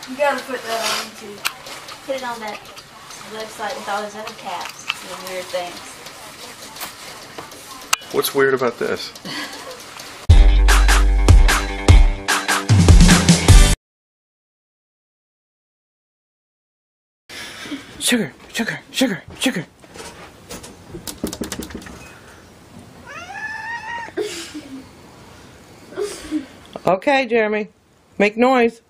You gotta put that on YouTube. Put it on that website with all those other cats and weird things. What's weird about this? Sugar, sugar, sugar, sugar. Okay, Jeremy. Make noise.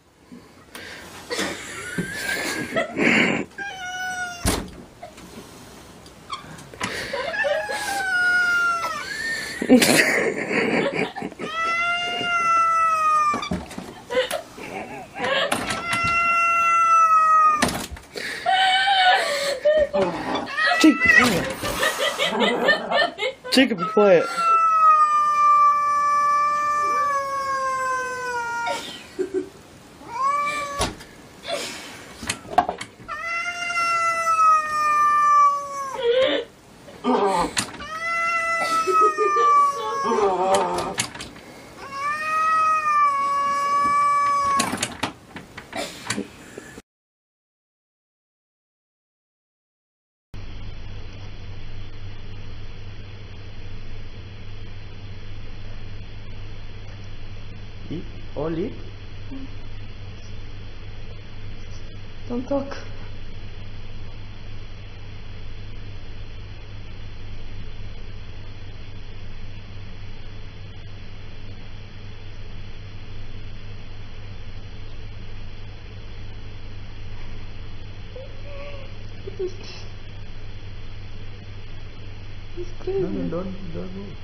Chica, quiet. Chica, be quiet. Eat or leave? Don't talk. No, don't move.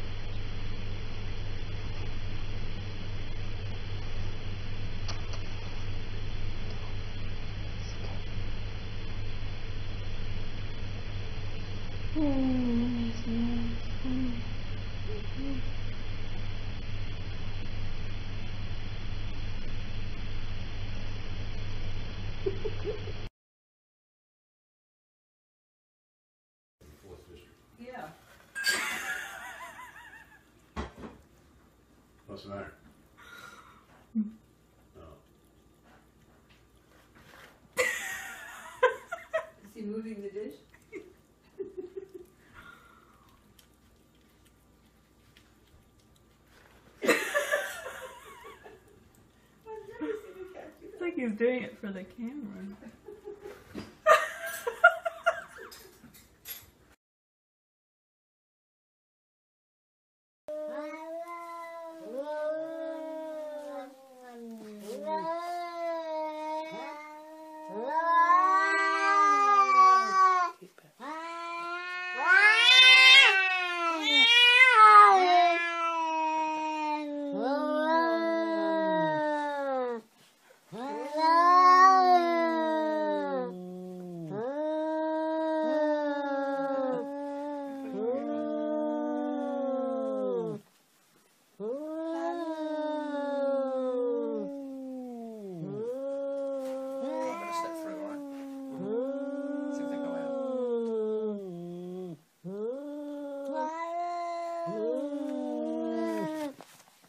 Yeah. What's the matter? Is he moving the dish? It's like he's doing it for the camera.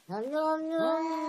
No, no, no.